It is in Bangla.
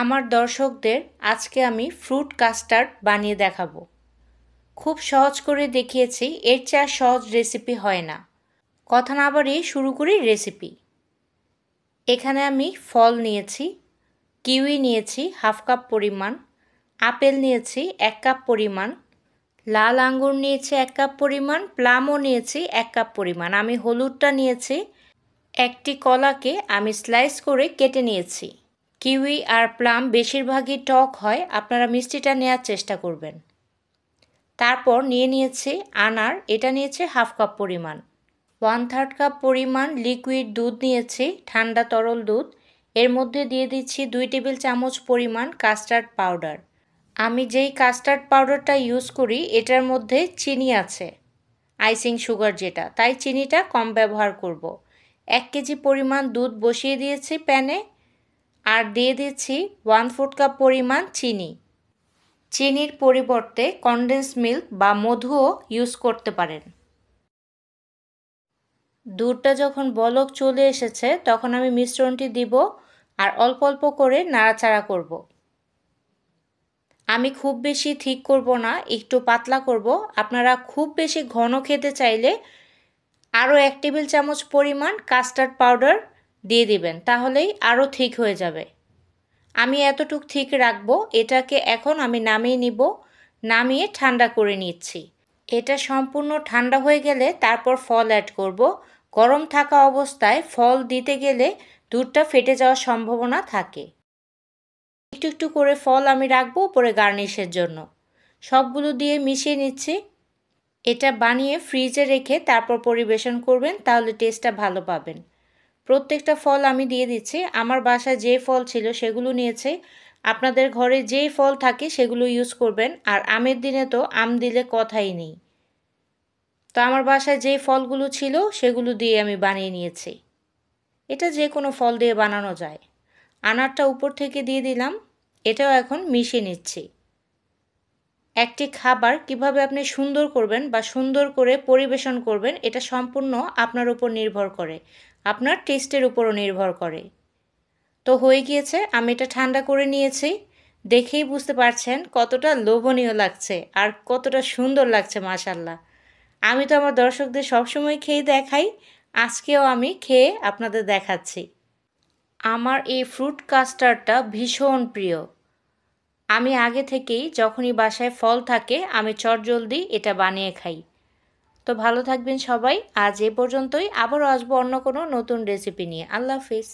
আমার দর্শকদের আজকে আমি ফ্রুট কাস্টার্ড বানিয়ে দেখাবো। খুব সহজ করে দেখিয়েছি, এর চেয়ে সহজ রেসিপি হয় না। কথা না বাড়িয়ে শুরু করি রেসিপি। এখানে আমি ফল নিয়েছি, কিউই নিয়েছি হাফ কাপ পরিমাণ, আপেল নিয়েছি 1 কাপ পরিমাণ, লাল আঙ্গুর নিয়েছি 1 কাপ পরিমাণ, প্লামও নিয়েছি 1 কাপ পরিমাণ। আমি হলুদটা নিয়েছি। একটি কলাকে আমি স্লাইস করে কেটে নিয়েছি। কিউই আর প্লাম বেশিরভাগই টক হয়, আপনারা মিষ্টিটা নেওয়ার চেষ্টা করবেন। তারপর নিয়েছি আনার, এটা নিয়েছে হাফ কাপ পরিমাণ। 1/3 কাপ পরিমাণ লিকুইড দুধ নিয়েছি, ঠান্ডা তরল দুধ। এর মধ্যে দিয়ে দিচ্ছি 2 টেবিল চামচ পরিমাণ কাস্টার্ড পাউডার। আমি যেই কাস্টার্ড পাউডারটা ইউজ করি এটার মধ্যে চিনি আছে, আইসিং সুগার যেটা, তাই চিনিটা কম ব্যবহার করব। 1 কেজি পরিমাণ দুধ বসিয়ে দিয়েছি প্যানে, আর দিয়ে দিচ্ছি 1/4 কাপ পরিমাণ চিনি। চিনির পরিবর্তে কনডেন্স মিল্ক বা মধুও ইউজ করতে পারেন। দুধটা যখন বলক চলে এসেছে তখন আমি মিশ্রণটি দিব আর অল্প অল্প করে নাড়াচাড়া করব। আমি খুব বেশি ঠিক করব না, একটু পাতলা করব। আপনারা খুব বেশি ঘন খেতে চাইলে আরও 1 টেবিল চামচ পরিমাণ কাস্টার্ড পাউডার দিয়ে দিবেন, তাহলেই আরও ঠিক হয়ে যাবে। আমি এতটুক ঠিক রাখবো। এটাকে এখন আমি নামিয়ে নিব, নামিয়ে ঠান্ডা করে নিচ্ছি। এটা সম্পূর্ণ ঠান্ডা হয়ে গেলে তারপর ফল অ্যাড করব। গরম থাকা অবস্থায় ফল দিতে গেলে দুধটা ফেটে যাওয়ার সম্ভাবনা থাকে। একটু একটু করে ফল আমি রাখবো উপরে গার্নিশের জন্য। সবগুলো দিয়ে মিশিয়ে নিচ্ছি। এটা বানিয়ে ফ্রিজে রেখে তারপর পরিবেশন করবেন, তাহলে টেস্টটা ভালো পাবেন। প্রত্যেকটা ফল আমি দিয়ে দিচ্ছি। আমার বাসায় যে ফল ছিল সেগুলো নিয়েছে, আপনাদের ঘরে যেই ফল থাকে সেগুলো ইউজ করবেন। আর আমের দিনে তো আম দিলে কথাই নেই। তো আমার বাসায় যেই ফলগুলো ছিল সেগুলো দিয়ে আমি বানিয়ে নিয়েছি। এটা যে কোনো ফল দিয়ে বানানো যায়। আনারটা উপর থেকে দিয়ে দিলাম, এটাও এখন মিশিয়ে নিচ্ছি। একটি খাবার কিভাবে আপনি সুন্দর করবেন বা সুন্দর করে পরিবেশন করবেন এটা সম্পূর্ণ আপনার উপর নির্ভর করে, আপনার টেস্টের উপরও নির্ভর করে। তো হয়ে গিয়েছে, আমি এটা ঠান্ডা করে নিয়েছি। দেখেই বুঝতে পারছেন কতটা লোভনীয় লাগছে আর কতটা সুন্দর লাগছে, মাশাআল্লাহ। আমি তো আমার দর্শকদের সবসময় খেয়ে দেখাই, আজকেও আমি খেয়ে আপনাদের দেখাচ্ছি। আমার এই ফ্রুট কাস্টার্ডটা ভীষণ প্রিয়। আমি আগে থেকেই যখনই বাসায় ফল থাকে আমি চটজলদি এটা বানিয়ে খাই। তো ভালো থাকবেন সবাই। আজ এ পর্যন্তই, আবারও আসবো অন্য কোনো নতুন রেসিপি নিয়ে। আল্লাহ হাফিজ।